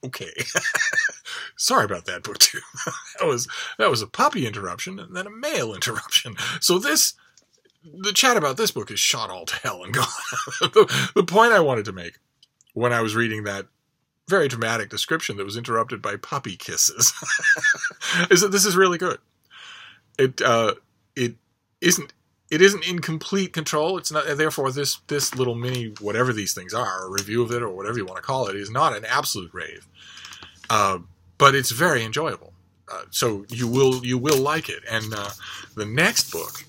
Okay. Sorry about that, book two. that was a puppy interruption and then a male interruption. So the chat about this book is shot all to hell and gone. The point I wanted to make when I was reading that very dramatic description that was interrupted by puppy kisses is that this is really good. It isn't in complete control. It's not, therefore this little mini whatever these things are, a review of it or whatever you want to call it, is not an absolute rave. But it's very enjoyable. So you will like it. And the next book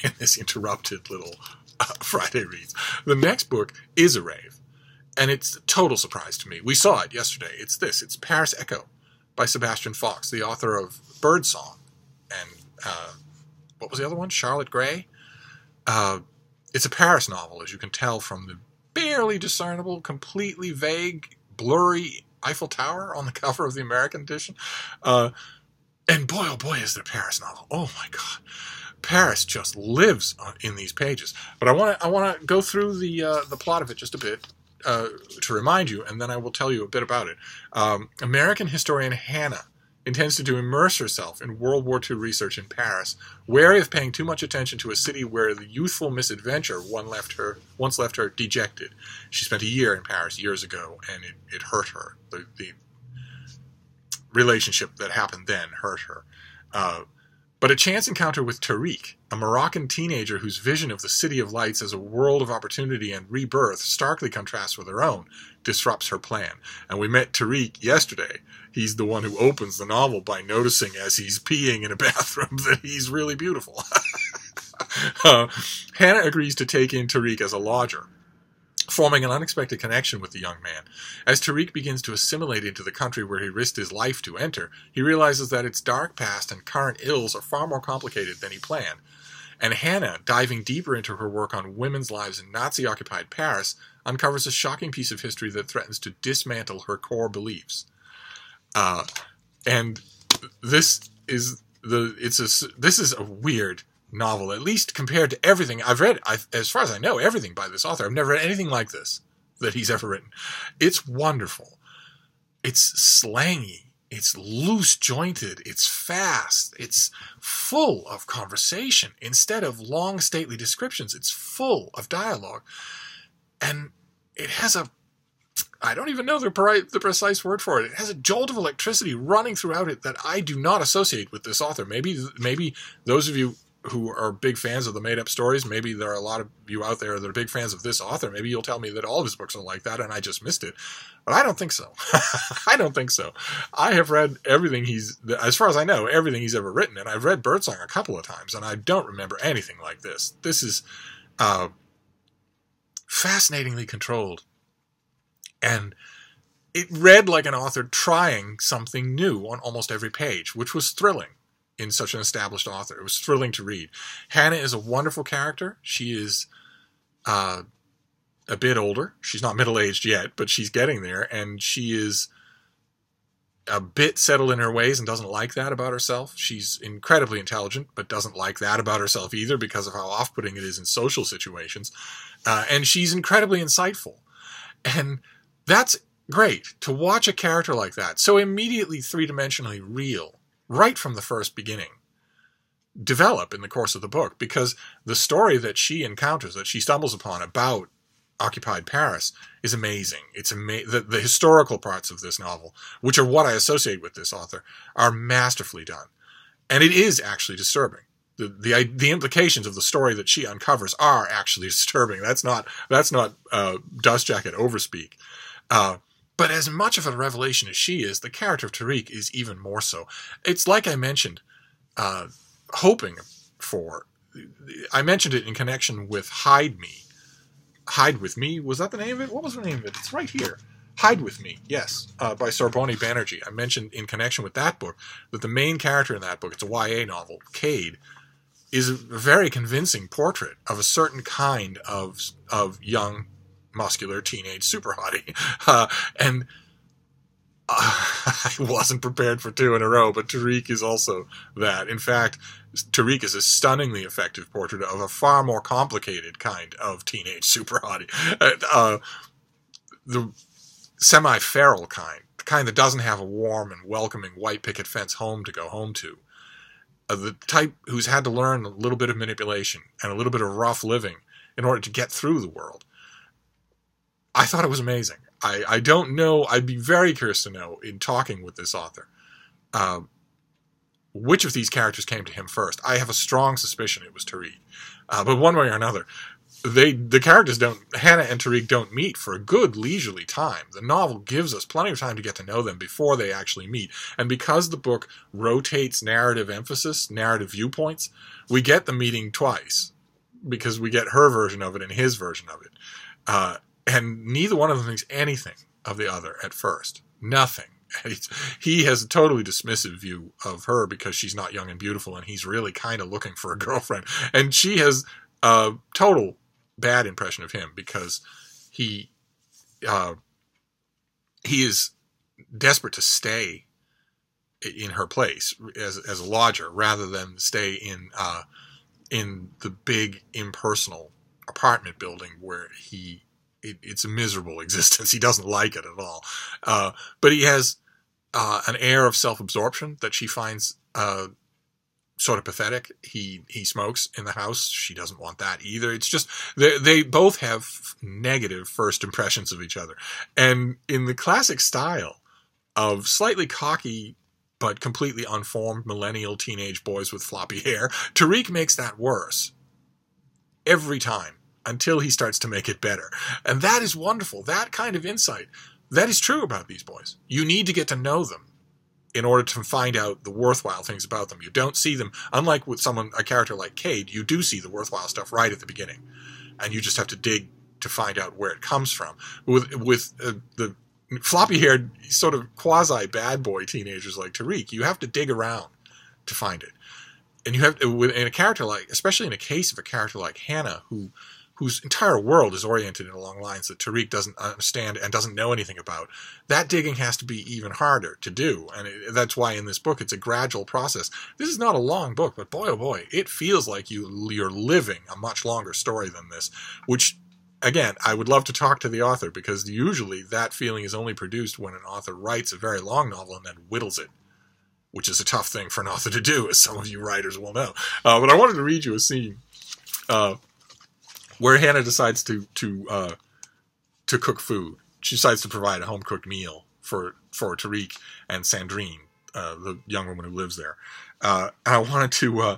in this interrupted little Friday reads, the next book is a rave. And it's a total surprise to me. We saw it yesterday. It's Paris Echo by Sebastian Fox, the author of Birdsong and what was the other one? Charlotte Gray. It's a Paris novel, as you can tell from the barely discernible, completely vague, blurry Eiffel Tower on the cover of the American edition. And boy, oh boy, is it a Paris novel. Oh my God. Paris just lives in these pages. But I want to go through the plot of it just a bit to remind you, and then I will tell you a bit about it. American historian Hannah intends to immerse herself in World War II research in Paris, wary of paying too much attention to a city where the youthful misadventure once left her dejected. She spent a year in Paris years ago, and it hurt her. The relationship that happened then hurt her. But a chance encounter with Tariq, a Moroccan teenager whose vision of the City of Lights as a world of opportunity and rebirth starkly contrasts with her own, disrupts her plan. And we met Tariq yesterday. He's the one who opens the novel by noticing as he's peeing in a bathroom that he's really beautiful. Hannah agrees to take in Tariq as a lodger, forming an unexpected connection with the young man. As Tariq begins to assimilate into the country where he risked his life to enter, he realizes that its dark past and current ills are far more complicated than he planned. And Hannah, diving deeper into her work on women's lives in Nazi-occupied Paris, uncovers a shocking piece of history that threatens to dismantle her core beliefs. And this is a weird novel, at least compared to everything I've read. As far as I know, everything by this author. I've never read anything like this that he's ever written. It's wonderful. It's slangy. It's loose-jointed. It's fast. It's full of conversation. Instead of long, stately descriptions, it's full of dialogue. And it has I don't even know the precise word for it. It has a jolt of electricity running throughout it that I do not associate with this author. Maybe those of you who are big fans of the made-up stories, maybe there are a lot of you out there that are big fans of this author. Maybe you'll tell me that all of his books are like that and I just missed it. But I don't think so. I don't think so. I have read everything as far as I know, everything he's ever written. And I've read Birdsong a couple of times and I don't remember anything like this. This is fascinatingly controlled. And it read like an author trying something new on almost every page, which was thrilling in such an established author. It was thrilling to read. Hannah is a wonderful character. She is a bit older. She's not middle-aged yet, but she's getting there. And she is a bit settled in her ways and doesn't like that about herself. She's incredibly intelligent, but doesn't like that about herself either because of how off-putting it is in social situations. And she's incredibly insightful. And that's great to watch a character like that, so immediately three-dimensionally real, right from the first beginning, develop in the course of the book, because the story that she encounters, that she stumbles upon about occupied Paris, is amazing. It's the historical parts of this novel, which are what I associate with this author, are masterfully done. And it is actually disturbing. The implications of the story that she uncovers are actually disturbing. That's not dust jacket overspeak. But as much of a revelation as she is, the character of Tariq is even more so. It's like I mentioned, hoping for. I mentioned it in connection with Hide With Me. Was that the name of it? What was the name of it? It's right here. Hide With Me, yes, by Sorbonne Banerjee. I mentioned in connection with that book that the main character in that book, it's a YA novel, Cade, is a very convincing portrait of a certain kind of young, muscular teenage super hottie. And I wasn't prepared for two in a row, but Tariq is also that. In fact, Tariq is a stunningly effective portrait of a far more complicated kind of teenage super hottie. The semi-feral kind, kind that doesn't have a warm and welcoming white picket fence home to go home to. The type who's had to learn a little bit of manipulation and a little bit of rough living in order to get through the world. I thought it was amazing. I don't know. I'd be very curious to know, in talking with this author, which of these characters came to him first. I have a strong suspicion it was Tariq. But one way or another, the characters Hannah and Tariq don't meet for a good leisurely time. The novel gives us plenty of time to get to know them before they actually meet. And because the book rotates narrative emphasis, narrative viewpoints, we get the meeting twice. Because we get her version of it and his version of it. And neither one of them thinks anything of the other at first. Nothing. He has a totally dismissive view of her because she's not young and beautiful, and he's really kind of looking for a girlfriend. And she has a total bad impression of him because he is desperate to stay in her place as a lodger rather than stay in the big impersonal apartment building where it's a miserable existence. He doesn't like it at all. But he has an air of self-absorption that she finds sort of pathetic. He smokes in the house. She doesn't want that either. It's just, they both have negative first impressions of each other. And in the classic style of slightly cocky but completely unformed millennial teenage boys with floppy hair, Tariq makes that worse every time until he starts to make it better. And that is wonderful. That kind of insight, that is true about these boys. You need to get to know them in order to find out the worthwhile things about them. You don't see them, unlike with a character like Cade, you do see the worthwhile stuff right at the beginning. And you just have to dig to find out where it comes from. With the floppy-haired, sort of quasi-bad boy teenagers like Tariq, you have to dig around to find it. And you have to, in a character like, especially in a case of a character like Hannah, whose entire world is oriented along lines that Tariq doesn't understand and doesn't know anything about, that digging has to be even harder to do. And that's why in this book it's a gradual process. This is not a long book, but boy, oh boy, it feels like you're living a much longer story than this, which, again, I would love to talk to the author, because usually that feeling is only produced when an author writes a very long novel and then whittles it, which is a tough thing for an author to do, as some of you writers will know. But I wanted to read you a scene where Hannah decides to cook food. She decides to provide a home-cooked meal for Tariq and Sandrine, the young woman who lives there. And I wanted to...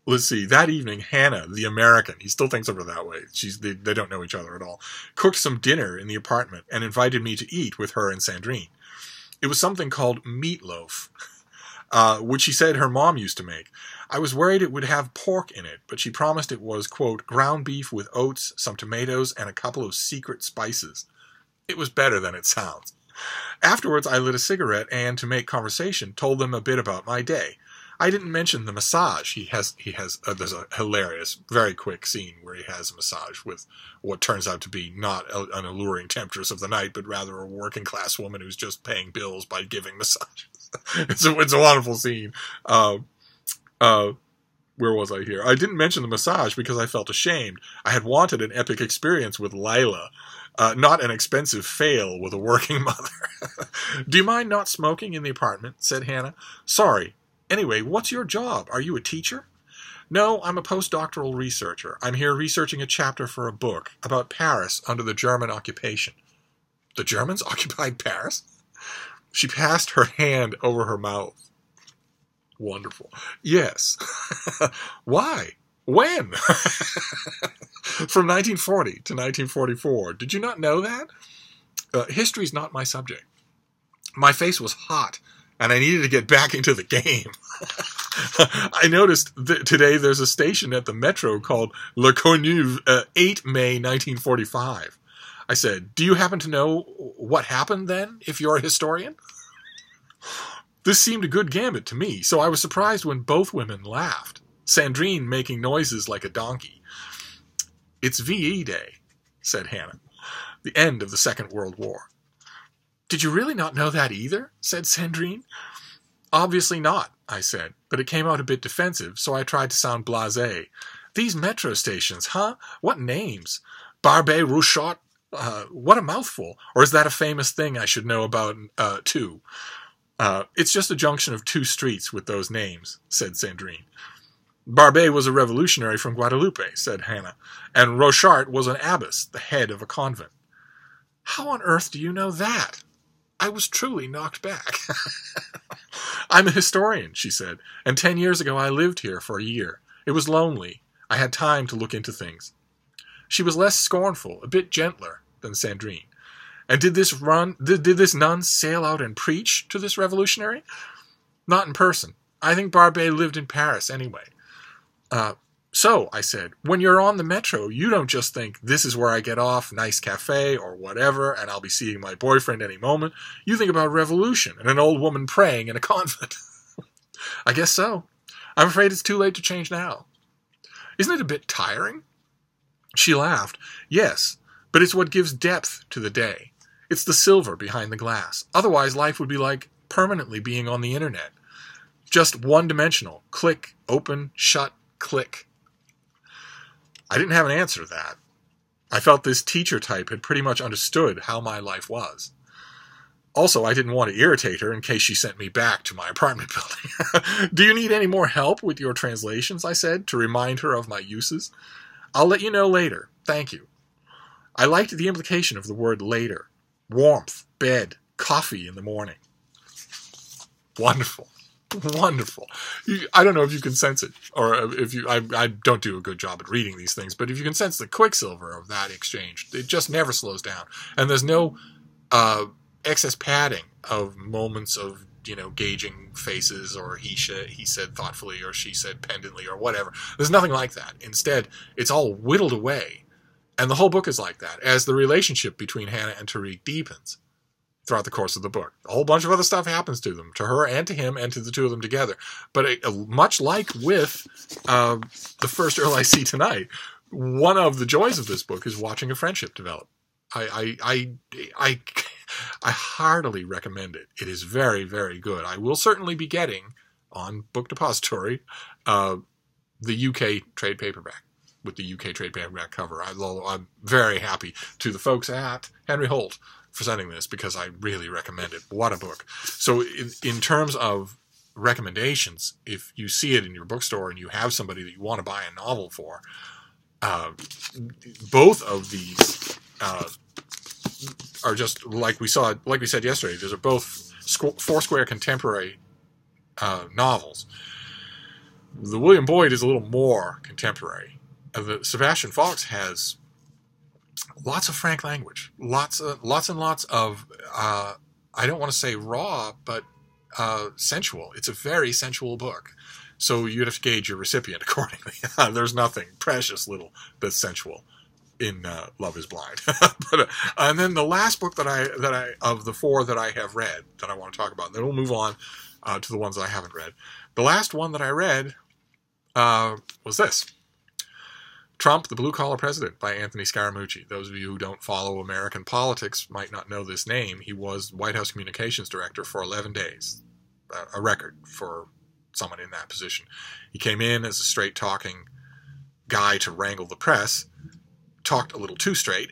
let's see, that evening, Hannah, the American, he still thinks of her that way, they don't know each other at all, cooked some dinner in the apartment and invited me to eat with her and Sandrine. It was something called meatloaf, which she said her mom used to make. I was worried it would have pork in it, but she promised it was, quote, ground beef with oats, some tomatoes, and a couple of secret spices. It was better than it sounds. Afterwards, I lit a cigarette and, to make conversation, told them a bit about my day. I didn't mention the massage. There's a hilarious, very quick scene where he has a massage with what turns out to be not an alluring temptress of the night, but rather a working class woman who's just paying bills by giving massages. It's a wonderful scene. Where was I here? I didn't mention the massage because I felt ashamed. I had wanted an epic experience with Lila, not an expensive fail with a working mother. Do you mind not smoking in the apartment? Said Hannah. Sorry. Anyway, what's your job? Are you a teacher? No, I'm a postdoctoral researcher. I'm here researching a chapter for a book about Paris under the German occupation. The Germans occupied Paris? She passed her hand over her mouth. Wonderful. Yes. Why? When? From 1940 to 1944. Did you not know that? History's not my subject. My face was hot, and I needed to get back into the game. I noticed that today there's a station at the Metro called Le Cornuve, 8 May 1945. I said, do you happen to know what happened then, if you're a historian? This seemed a good gambit to me, so I was surprised when both women laughed, Sandrine making noises like a donkey. It's VE Day, said Hannah, the end of the Second World War. Did you really not know that either? Said Sandrine. Obviously not, I said, but it came out a bit defensive, so I tried to sound blasé. These metro stations, huh? What names? Barbet Rouchot, What a mouthful. Or is that a famous thing I should know about, too? It's just a junction of two streets with those names, said Sandrine. Barbet was a revolutionary from Guadeloupe, said Hannah, and Rochart was an abbess, the head of a convent. How on earth do you know that? I was truly knocked back. I'm a historian, she said, and 10 years ago I lived here for a year. It was lonely. I had time to look into things. She was less scornful, a bit gentler than Sandrine. And did this nun sail out and preach to this revolutionary? Not in person. I think Barbet lived in Paris anyway. So, I said, when you're on the metro, you don't just think, this is where I get off, nice cafe, or whatever, and I'll be seeing my boyfriend any moment. You think about revolution and an old woman praying in a convent. I guess so. I'm afraid it's too late to change now. Isn't it a bit tiring? She laughed. Yes, but it's what gives depth to the day. It's the silver behind the glass. Otherwise, life would be like permanently being on the internet. Just one-dimensional. Click, open, shut, click. I didn't have an answer to that. I felt this teacher type had pretty much understood how my life was. Also, I didn't want to irritate her in case she sent me back to my apartment building. Do you need any more help with your translations, I said, to remind her of my uses. I'll let you know later. Thank you. I liked the implication of the word later. Warmth, bed, coffee in the morning. Wonderful. Wonderful. I don't know if you can sense it, or if you. I don't do a good job at reading these things, but if you can sense the quicksilver of that exchange, it just never slows down, and there's no excess padding of moments of gauging faces, or he said thoughtfully, or she said pendantly, or whatever. There's nothing like that. Instead, it's all whittled away, and the whole book is like that as the relationship between Hannah and Tariq deepens throughout the course of the book. A whole bunch of other stuff happens to them, to her and to him and to the two of them together. But much like with The First Earl I See Tonight, one of the joys of this book is watching a friendship develop. I heartily recommend it. It is very, very good. I will certainly be getting, on Book Depository, the UK trade paperback, with the UK trade paperback cover. I'm very happy to the folks at Henry Holt for sending this, because I really recommend it. What a book. So in terms of recommendations, if you see it in your bookstore and you have somebody that you want to buy a novel for, both of these are just like we said yesterday. These are both Foursquare contemporary novels. The William Boyd is a little more contemporary. The Sebastian Faulks has lots of frank language, lots and lots of I don't want to say raw, but sensual. It's a very sensual book. So you'd have to gauge your recipient accordingly. There's nothing precious little that's sensual in Love Is Blind. But and then the last book that I of the four that I have read that I want to talk about, and then we'll move on to the ones that I haven't read. The last one that I read was this. Trump, the Blue Collar President, by Anthony Scaramucci. Those of you who don't follow American politics might not know this name. He was White House Communications Director for 11 days. A record for someone in that position. He came in as a straight-talking guy to wrangle the press, talked a little too straight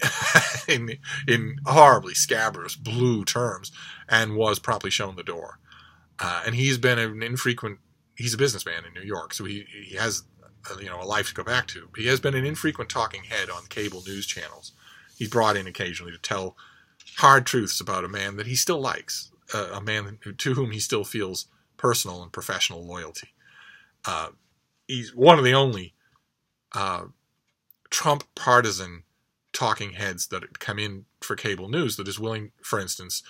in horribly scabrous blue terms, and was promptly shown the door. And he's been he's a businessman in New York, so he has a life to go back to. He has been an infrequent talking head on cable news channels. He's brought in occasionally to tell hard truths about a man that he still likes, a man to whom he still feels personal and professional loyalty. He's one of the only Trump partisan talking heads that come in for cable news that is willing, for instance,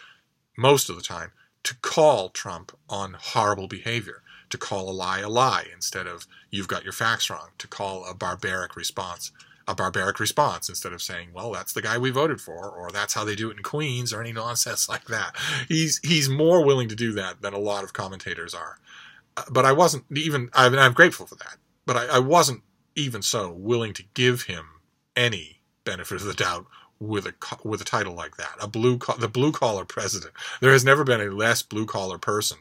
most of the time, to call Trump on horrible behavior, to call a lie instead of you've got your facts wrong, to call a barbaric response instead of saying, well, that's the guy we voted for, or that's how they do it in Queens, or any nonsense like that. He's more willing to do that than a lot of commentators are. But I wasn't even, I'm grateful for that, but I wasn't even so willing to give him any benefit of the doubt with a title like that, the Blue Collar President. There has never been a less blue collar person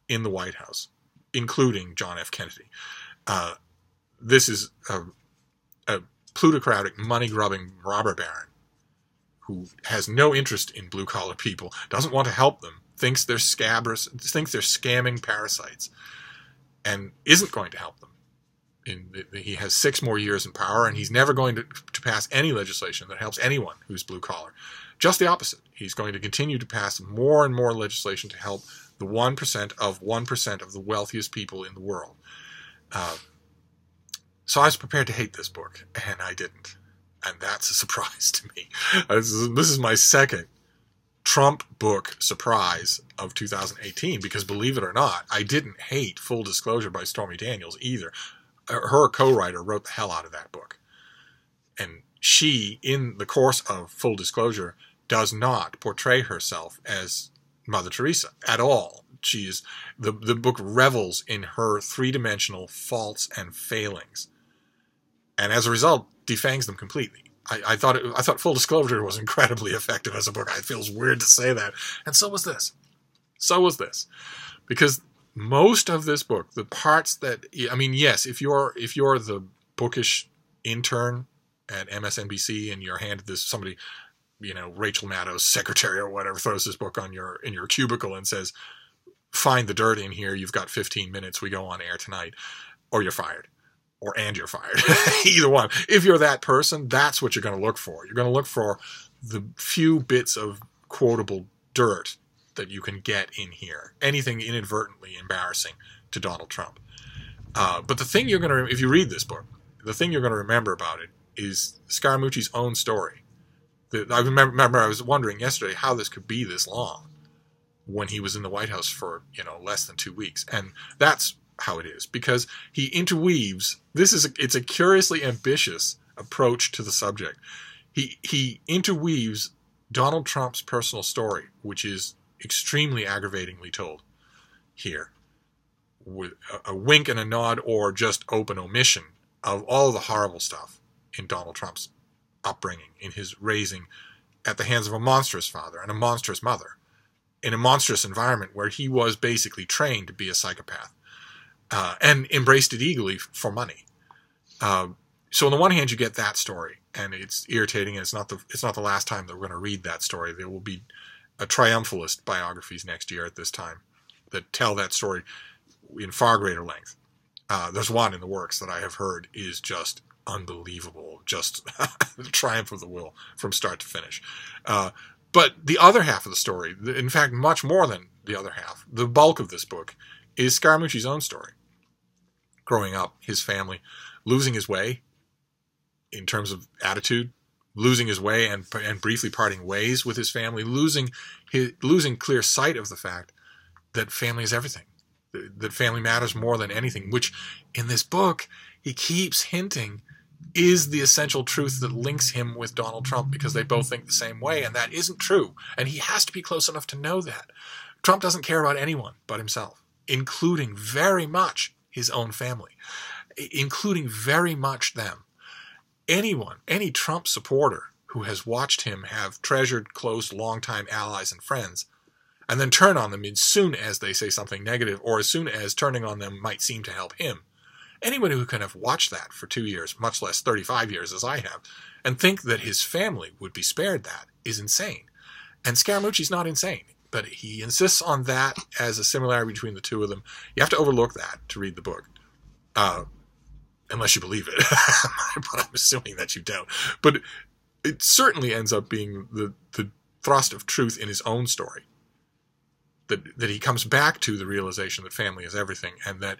in the White House, including John F. Kennedy. This is a plutocratic, money-grubbing robber baron who has no interest in blue-collar people, doesn't want to help them, thinks they're scabrous, thinks they're scamming parasites, and isn't going to help them. He has 6 more years in power, and he's never going to pass any legislation that helps anyone who's blue-collar. Just the opposite. He's going to continue to pass more and more legislation to help the 1% of the wealthiest people in the world. So I was prepared to hate this book, and I didn't. And that's a surprise to me. This is my second Trump book surprise of 2018, because believe it or not, I didn't hate Full Disclosure by Stormy Daniels either. Her co-writer wrote the hell out of that book. And she, in the course of Full Disclosure, does not portray herself as Mother Teresa at all. She is, the book revels in her 3-dimensional faults and failings, and as a result, defangs them completely. I thought Full Disclosure was incredibly effective as a book. It feels weird to say that, and so was this. Because most of this book, the parts that, I mean, yes, if you're the bookish intern at MSNBC and you're handed this, somebody, Rachel Maddow's secretary or whatever, throws this book in your cubicle and says, find the dirt in here, you've got 15 minutes, we go on air tonight, or you're fired. And you're fired. Either one. If you're that person, that's what you're going to look for. You're going to look for the few bits of quotable dirt that you can get in here. Anything inadvertently embarrassing to Donald Trump. But the thing you're going to, if you read this book, the thing you're going to remember about it is Scaramucci's own story. I remember I was wondering yesterday how this could be this long when he was in the White House for, less than 2 weeks. And that's how it is, because he interweaves, it's a curiously ambitious approach to the subject. He interweaves Donald Trump's personal story, which is extremely aggravatingly told here, with a wink and a nod or just open omission of all the horrible stuff in Donald Trump's upbringing, in his raising at the hands of a monstrous father and a monstrous mother, in a monstrous environment where he was basically trained to be a psychopath. And embraced it eagerly for money. So on the one hand, you get that story, and it's irritating, and it's not the last time that we're going to read that story. There will be a triumphalist biographies next year at this time that tell that story in far greater length. There's one in the works that I have heard is just unbelievable, just the triumph of the will from start to finish. But the other half of the story, in fact, much more than the other half, the bulk of this book, is Scaramucci's own story. Growing up, his family, losing his way in terms of attitude, losing his way and briefly parting ways with his family, losing clear sight of the fact that family is everything, that family matters more than anything, which in this book he keeps hinting is the essential truth that links him with Donald Trump, because they both think the same way, and that isn't true. And he has to be close enough to know that. Trump doesn't care about anyone but himself, including very much his own family, including very much them. Any Trump supporter who has watched him have treasured, close, longtime allies and friends, and then turn on them as soon as they say something negative, or as soon as turning on them might seem to help him. Anyone who can have watched that for 2 years, much less 35 years as I have, and think that his family would be spared that is insane. And Scaramucci's not insane, but he insists on that as a similarity between the two of them. You have to overlook that to read the book, unless you believe it. But I'm assuming that you don't. But it certainly ends up being the thrust of truth in his own story. That he comes back to the realization that family is everything, and that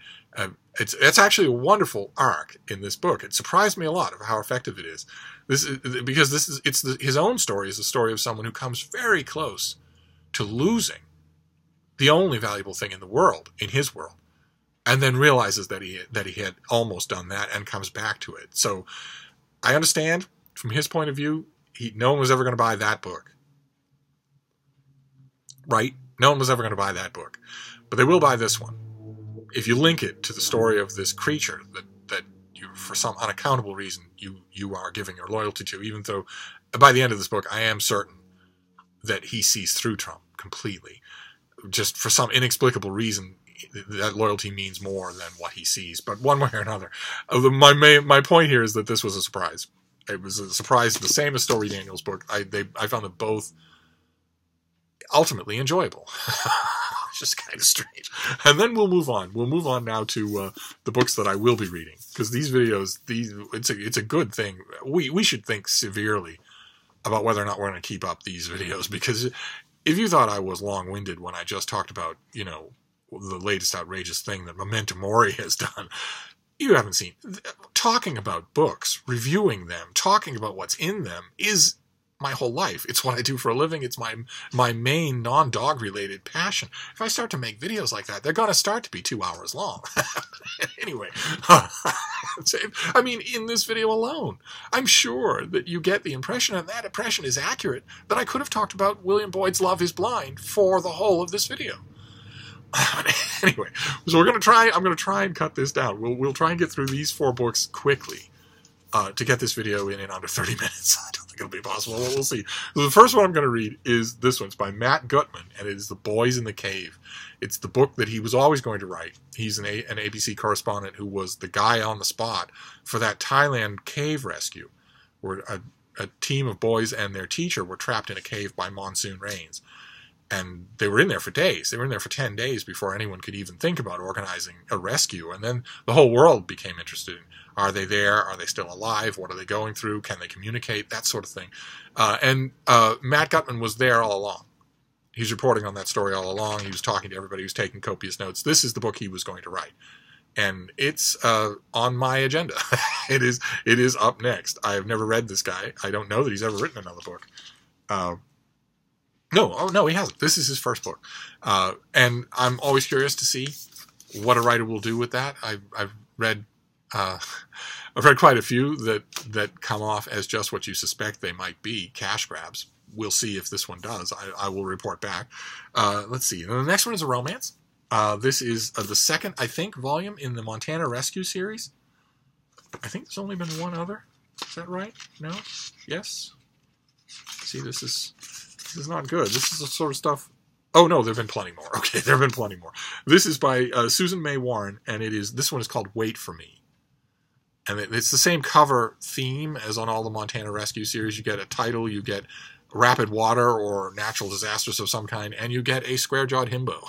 it's actually a wonderful arc in this book. It surprised me a lot of how effective it is. His own story is the story of someone who comes very close to losing the only valuable thing in the world, in his world, and then realizes that he had almost done that and comes back to it. So I understand from his point of view, no one was ever going to buy that book, right? No one was ever going to buy that book, but they will buy this one if you link it to the story of this creature that you, for some unaccountable reason, you are giving your loyalty to. Even though, by the end of this book, I am certain that he sees through Trump completely. Just for some inexplicable reason, that loyalty means more than what he sees. But one way or another, my point here is that this was a surprise. It was a surprise, the same as Story Daniel's book. I found them both ultimately enjoyable. It's just kind of strange. And then we'll move on. We'll move on now to the books that I will be reading, because these videos, it's a good thing. We should think severely about whether or not we're going to keep up these videos, because if you thought I was long-winded when I just talked about, you know, the latest outrageous thing that Memento Mori has done, you haven't seen. Talking about books, reviewing them, talking about what's in them is my whole life. It's what I do for a living. It's my main non-dog related passion. If I start to make videos like that, they're going to start to be 2 hours long. Anyway, I mean, in this video alone, I'm sure that you get the impression, and that impression is accurate, that I could have talked about William Boyd's Love is Blind for the whole of this video. Anyway, so I'm going to try and cut this down. We'll try and get through these 4 books quickly to get this video in under 30 minutes. I don't think it'll be possible. We'll see. So the first one I'm going to read is this one. It's by Matt Gutman, and it is The Boys in the Cave. It's the book that he was always going to write. He's an ABC correspondent who was the guy on the spot for that Thailand cave rescue, where a team of boys and their teacher were trapped in a cave by monsoon rains. And they were in there for days. They were in there for 10 days before anyone could even think about organizing a rescue. And then the whole world became interested in, are they there? Are they still alive? What are they going through? Can they communicate? That sort of thing. And Matt Gutman was there all along. He's reporting on that story all along. He was talking to everybody. He was taking copious notes. This is the book he was going to write. And it's on my agenda. It is up next. I have never read this guy. I don't know that he's ever written another book. No, he hasn't. This is his first book. And I'm always curious to see what a writer will do with that. I've read quite a few that come off as just what you suspect they might be, cash grabs. We'll see if this one does. I will report back. Let's see. And the next one is a romance. This is the second, I think, volume in the Montana Rescue series. I think there's only been one other. Is that right? No? Yes? See, this is not good. This is the sort of stuff... Oh, no, there have been plenty more. Okay, there have been plenty more. This is by Susan May Warren, and this one is called Wait for Me. And it's the same cover theme as on all the Montana Rescue series. You get a title, you get rapid water or natural disasters of some kind, and you get a square-jawed himbo.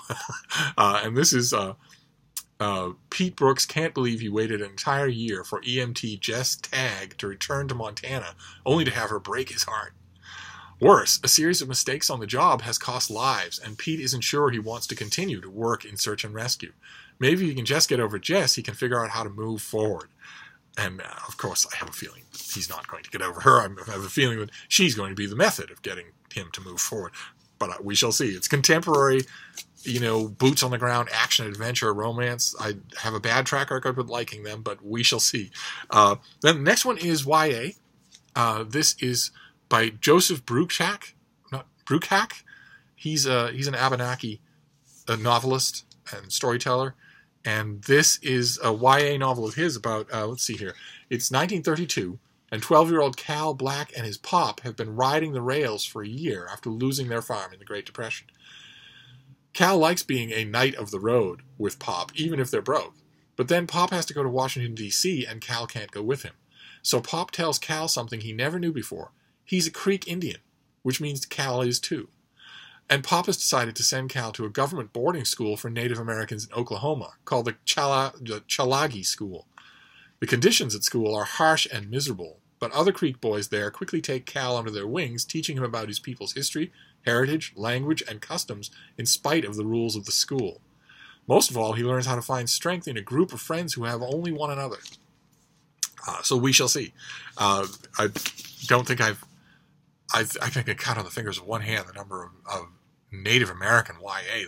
And this is Pete Brooks can't believe he waited an entire year for EMT Jess Tagg to return to Montana, only to have her break his heart. Worse, a series of mistakes on the job has cost lives, and Pete isn't sure he wants to continue to work in search and rescue. Maybe if he can just get over Jess, he can figure out how to move forward. And, of course, I have a feeling he's not going to get over her. I have a feeling that she's going to be the method of getting him to move forward. But we shall see. It's contemporary, boots on the ground, action, adventure, romance. I have a bad track record with liking them, but we shall see. Then the next one is YA. This is by Joseph Bruchac. He's an Abenaki novelist and storyteller, and this is a YA novel of his about, let's see here, it's 1932, and 12-year-old Cal Black and his pop have been riding the rails for a year after losing their farm in the Great Depression. Cal likes being a knight of the road with Pop, even if they're broke, but then Pop has to go to Washington, D.C., and Cal can't go with him. So Pop tells Cal something he never knew before. He's a Creek Indian, which means Cal is too. And Pop has decided to send Cal to a government boarding school for Native Americans in Oklahoma called the Chalagi School. The conditions at school are harsh and miserable, but other Creek boys there quickly take Cal under their wings, teaching him about his people's history, heritage, language, and customs in spite of the rules of the school. Most of all, he learns how to find strength in a group of friends who have only one another. So we shall see. I don't think I can count on the fingers of one hand the number of Native American YA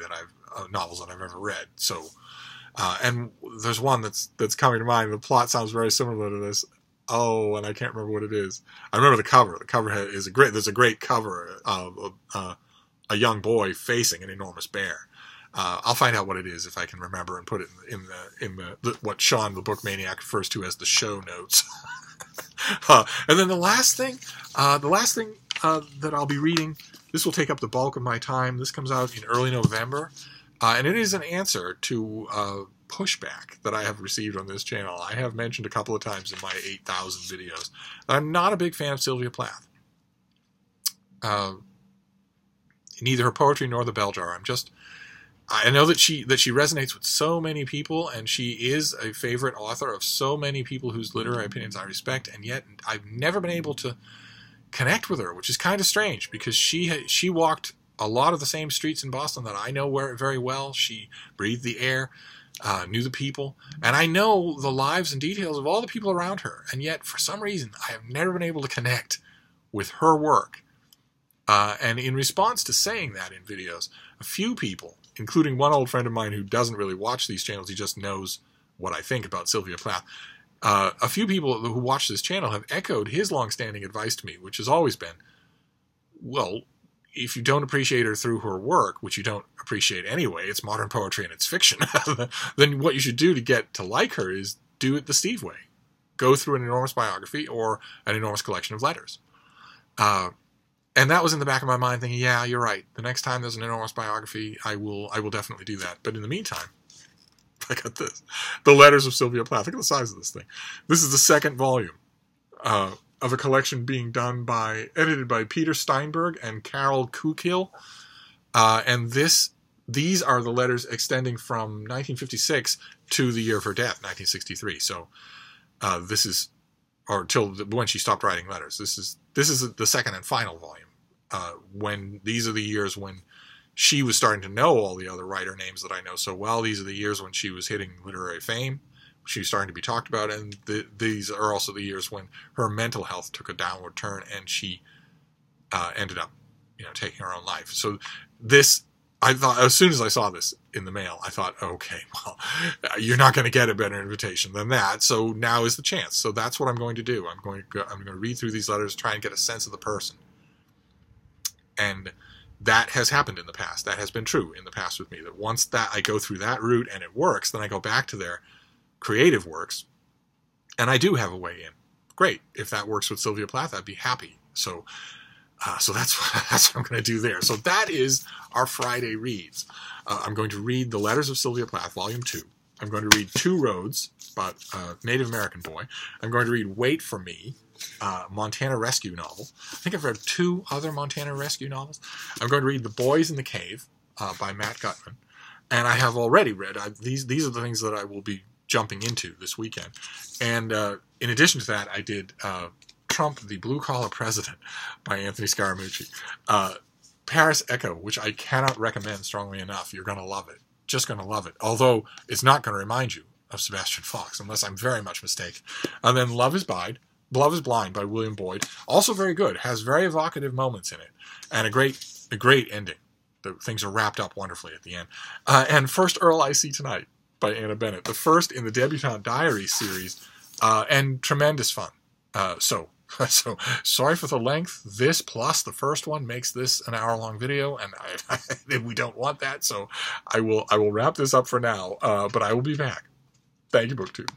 novels that I've ever read. So, and there's one that's coming to mind. The plot sounds very similar to this. Oh, and I can't remember what it is. I remember the cover. The cover is there's a great cover of a young boy facing an enormous bear. I'll find out what it is if I can remember and put it in the what Sean the Book Maniac refers to as the show notes. And then the last thing that I'll be reading, this will take up the bulk of my time. This comes out in early November. And it is an answer to pushback that I have received on this channel. I have mentioned a couple of times in my 8,000 videos that I'm not a big fan of Sylvia Plath. Neither her poetry nor the bell jar. I know that she resonates with so many people, and she is a favorite author of so many people whose literary opinions I respect, and yet I've never been able to connect with her, which is kind of strange, because she walked a lot of the same streets in Boston that I know very well. She breathed the air, knew the people, and I know the lives and details of all the people around her, and yet for some reason I have never been able to connect with her work. And in response to saying that in videos, a few people, including one old friend of mine who doesn't really watch these channels, he just knows what I think about Sylvia Plath, a few people who watch this channel have echoed his long-standing advice to me, which has always been, well, if you don't appreciate her through her work, which you don't appreciate anyway, it's modern poetry and it's fiction, then what you should do to get to like her is do it the Steve way. Go through an enormous biography or an enormous collection of letters. And that was in the back of my mind thinking, yeah, you're right. The next time there's an enormous biography, I will definitely do that. But in the meantime, I got this. The Letters of Sylvia Plath. Look at the size of this thing. This is the second volume of a collection being edited by Peter Steinberg and Carol Kukiel. And these are the letters extending from 1956 to the year of her death, 1963. So this is, or till when she stopped writing letters. This is the second and final volume. When these are the years when she was starting to know all the other writer names that I know so well. These are the years when she was hitting literary fame. She was starting to be talked about, and these are also the years when her mental health took a downward turn, and she ended up, taking her own life. So this, I thought, as soon as I saw this in the mail, I thought, okay, well, you're not going to get a better invitation than that. So now is the chance. So that's what I'm going to do. I'm going to read through these letters, try and get a sense of the person. And that has happened in the past. That has been true in the past with me. That once that I go through that route and it works, then I go back to their creative works, and I do have a way in. Great. If that works with Sylvia Plath, I'd be happy. So that's what I'm going to do there. So that is our Friday reads. I'm going to read The Letters of Sylvia Plath, Volume 2. I'm going to read Two Roads, about a Native American boy. I'm going to read Wait for Me, Montana Rescue novel. I think I've read 2 other Montana Rescue novels. I'm going to read The Boys in the Cave by Matt Gutman. And I have already read, these are the things that I will be jumping into this weekend. And in addition to that, I did Trump, the Blue Collar President by Anthony Scaramucci. Paris Echo, which I cannot recommend strongly enough. You're going to love it. Just going to love it. Although it's not going to remind you of Sebastian Fox, unless I'm very much mistaken. And then Love is Blind by William Boyd. Also very good. Has very evocative moments in it. And a great ending. The things are wrapped up wonderfully at the end. And First Earl I See Tonight by Anna Bennett. The first in the Debutante Diaries series. And tremendous fun. So sorry for the length. This plus the first one makes this an hour-long video, and we don't want that. So I will wrap this up for now. But I will be back. Thank you, BookTube.